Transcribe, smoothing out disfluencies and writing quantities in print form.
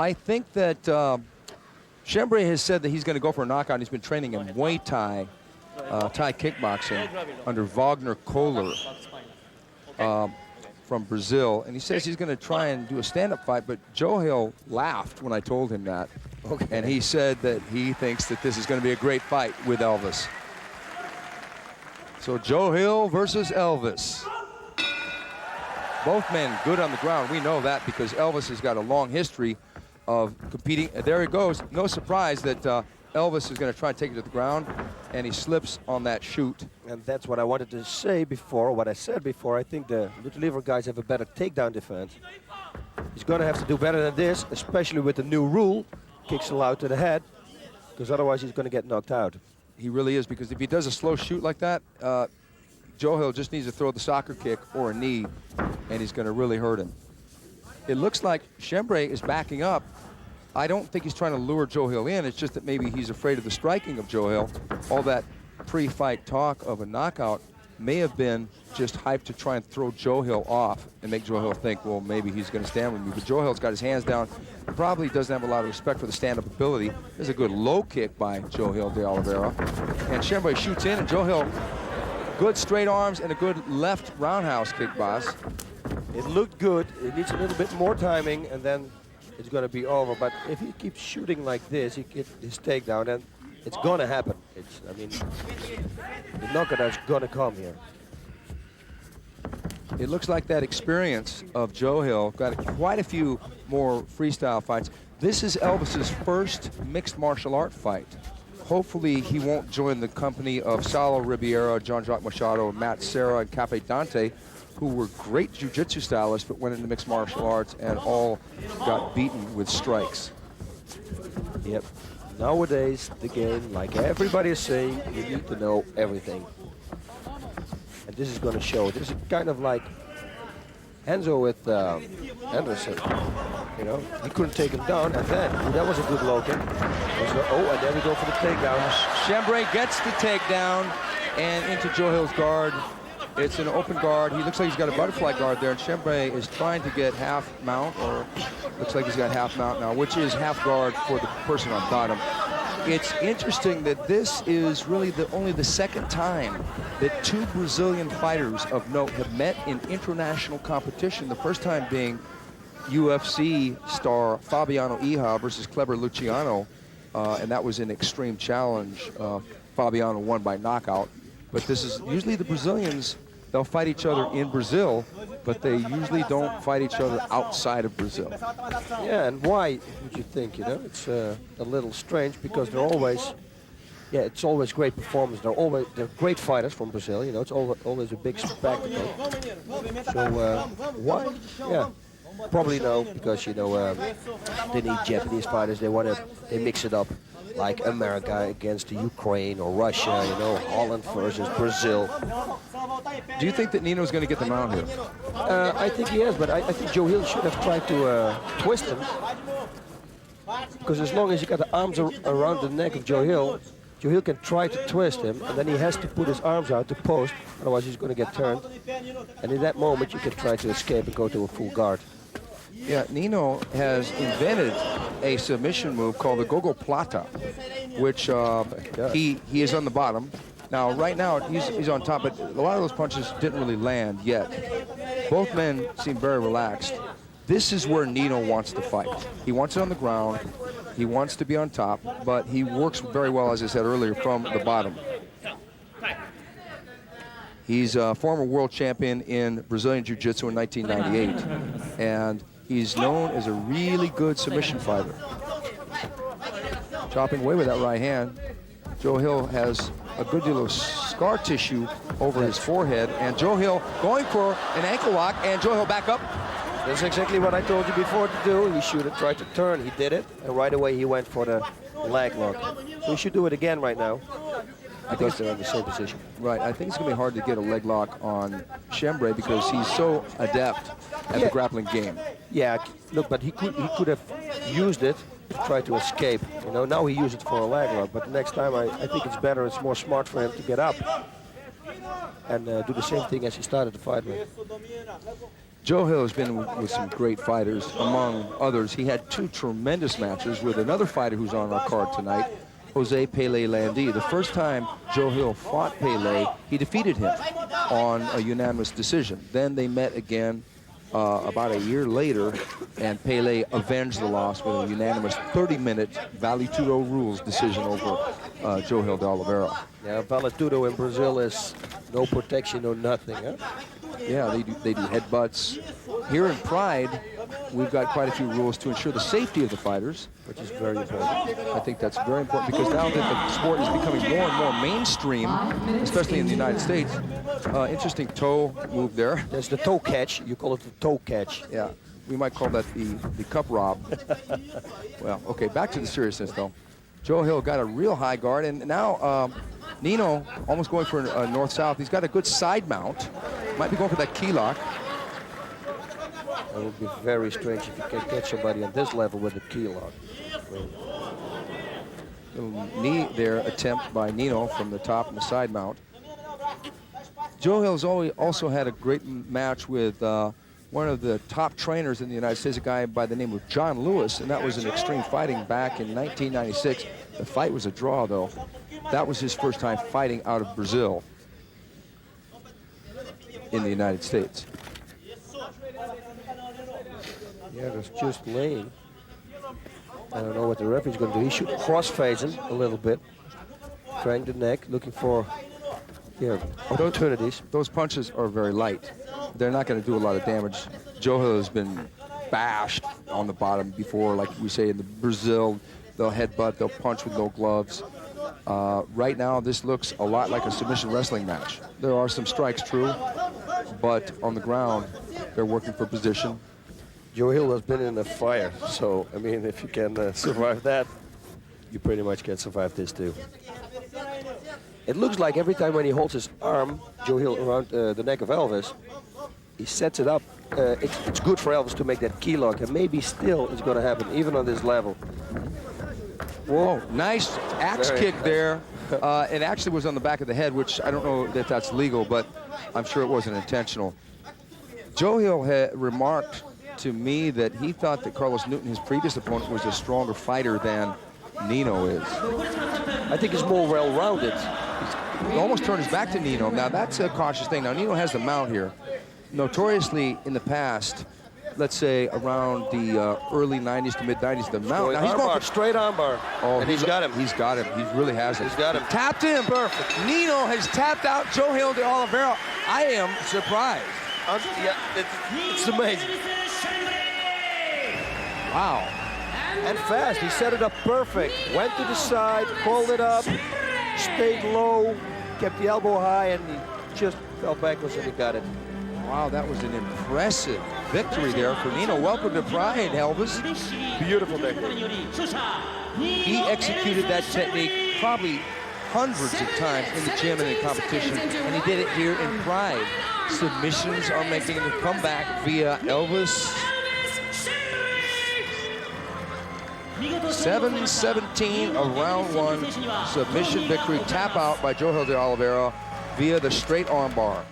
I think that Schembri has said that he's going to go for a knockout. He's been training in Muay Thai, Thai kickboxing under Wagner Kohler from Brazil. And he says he's going to try and do a stand-up fight, but Johil laughed when I told him that. Okay. And he said that he thinks that this is going to be a great fight with Elvis. So Johil versus Elvis. Both men good on the ground. We know that because Elvis has got a long history of competing. There he goes. No surprise that Elvis is going to try and take it to the ground, and he slips on that shoot. And that's what I wanted to say before, what I said before. I think the Oliveira guys have a better takedown defense. He's going to have to do better than this, especially with the new rule, kicks allowed to the head, because otherwise he's going to get knocked out. He really is, because if he does a slow shoot like that, Johil just needs to throw the soccer kick or a knee, and he's going to really hurt him. It looks like Schembri is backing up. I don't think he's trying to lure Johil in. It's just that maybe he's afraid of the striking of Johil. All that pre-fight talk of a knockout may have been just hype to try and throw Johil off and make Johil think, well, maybe he's going to stand with me. But Johil's got his hands down. Probably doesn't have a lot of respect for the stand-up ability. There's a good low kick by Johil de Oliveira. And Schembri shoots in, and Johil, good straight arms and a good left roundhouse kick, boss. It looked good. It needs a little bit more timing, and then it's going to be over. But if he keeps shooting like this, he gets his takedown, and it's going to happen. I mean, the knockout's going to come here. It looks like that experience of Johil got quite a few more freestyle fights. This is Elvis's first mixed martial art fight. Hopefully he won't join the company of Saulo Ribeiro, Jean-Jacques Machado, Matt Serra, and Cafe Dante, who were great jiu-jitsu stylists but went into mixed martial arts and all got beaten with strikes. Yep. Nowadays, the game, like everybody is saying, you need to know everything. And this is going to show. This is kind of like Enzo with Anderson. You know, he couldn't take him down, and then that was a good low kick. Oh, and there we go for the takedown. Schembri gets the takedown and into Johil's guard. It's an open guard. He looks like he's got a butterfly guard there, and Schembri is trying to get half mount, or looks like he's got half mount now, which is half guard for the person on bottom. It's interesting that this is really only the second time that two Brazilian fighters of note have met in international competition. The first time being UFC star Fabiano Iha versus Kleber Luciano, and that was an extreme challenge. Fabiano won by knockout. But this is usually the Brazilians, they'll fight each other in Brazil, but they usually don't fight each other outside of Brazil. Yeah, and why would you think, you know? It's a little strange because they're always, yeah, it's always great performance. They're great fighters from Brazil, you know, it's always a big spectacle. So why? Yeah, probably no, because, you know, they need Japanese fighters, they mix it up. Like America against the Ukraine or Russia, you know, Holland versus Brazil. Do you think that Nino's going to get the mount here? I think he is, but I think Johil should have tried to twist him. Because as long as you got the arms around the neck of Johil can try to twist him, and then he has to put his arms out to post, otherwise he's going to get turned. And in that moment, you can try to escape and go to a full guard. Yeah, Nino has invented a submission move called the Gogo Plata, which he is on the bottom. Now, right now, he's on top, but a lot of those punches didn't really land yet. Both men seem very relaxed. This is where Nino wants to fight. He wants it on the ground. He wants to be on top, but he works very well, as I said earlier, from the bottom. He's a former world champion in Brazilian Jiu-Jitsu in 1998, and he's known as a really good submission fighter. Chopping away with that right hand. Johil has a good deal of scar tissue over his forehead, and Johil going for an ankle lock, and Johil back up. That's exactly what I told you before to do. He should have tried to turn. He did it, and right away he went for the leg lock. So he should do it again right now. Because they're in the same position. Right, I think it's going to be hard to get a leg lock on Schembri because he's so adept at the grappling game. Yeah, look, but he could have used it to try to escape. You know, now he used it for a leg lock, but next time I think it's better, it's more smart for him to get up and do the same thing as he started the fight with. Johil has been with some great fighters, among others. He had 2 tremendous matches with another fighter who's on our card tonight, Jose Pele Landi. The first time Johil fought Pele, he defeated him on a unanimous decision. Then they met again about a year later, and Pele avenged the loss with a unanimous 30-minute Vale Tudo rules decision over Johil de Oliveira. Yeah, Vale Tudo in Brazil is no protection, no nothing, huh? Yeah, they do headbutts. Here in Pride, we've got quite a few rules to ensure the safety of the fighters, Which is very important. I think that's very important because now that the sport is becoming more and more mainstream, especially in the United States. Interesting toe move there. There's the toe catch. You call it the toe catch. Yeah, we might call that the cup rob. Well, okay, back to the seriousness though. Johil got a real high guard, and now Nino almost going for a north-south. He's got a good side mount. Might be going for that key lock. It would be very strange if you can catch somebody on this level with a key lock. Little knee there attempt by Nino from the top and the side mount. Johil's also had a great match with one of the top trainers in the United States, a guy by the name of John Lewis, and that was in Extreme Fighting back in 1996. The fight was a draw, though. That was his first time fighting out of Brazil in the United States. Yeah, that's just laying. I don't know what the referee's going to do. He should cross-face him a little bit. Crank the neck, looking for opportunities. Those punches are very light. They're not going to do a lot of damage. Johil has been bashed on the bottom before, like we say in the Brazil. They'll headbutt, they'll punch with no gloves. Right now, this looks a lot like a submission wrestling match. There are some strikes, true, but on the ground, they're working for position. Johil has been in a fire, so, I mean, if you can survive that, you pretty much can survive this too. It looks like every time when he holds his arm, Johil, around the neck of Elvis, he sets it up. It's good for Elvis to make that key lock, and maybe still it's going to happen, even on this level. Whoa, nice axe kick there. It actually was on the back of the head, which I don't know that that's legal, but I'm sure it wasn't intentional. Johil had remarked to me that he thought that Carlos Newton, his previous opponent, was a stronger fighter than Nino is. I think he's more well-rounded. He almost turned his back to Nino. Now, that's a cautious thing. Now, Nino has the mount here. Notoriously, in the past, let's say around the early 90s to mid-90s, the mount. Now, he's going for straight armbar. Oh, and he's got him. He's got him. He really has it. He's got him. Tapped him. Perfect. Nino has tapped out Johil de Oliveira. I am surprised. Yeah, it's amazing. Wow. And fast. He set it up perfect. Went to the side, called it up, stayed low, kept the elbow high, and he just fell backwards and he got it. Wow, that was an impressive victory there for Nino. Welcome to Pride, Elvis. Beautiful victory. He executed that technique probably hundreds of times in the gym and in competition, and he did it here in Pride. Submissions are making a comeback via Elvis. 7-17 of round 1. Submission victory. Tap out by Johil de Oliveira via the straight arm bar.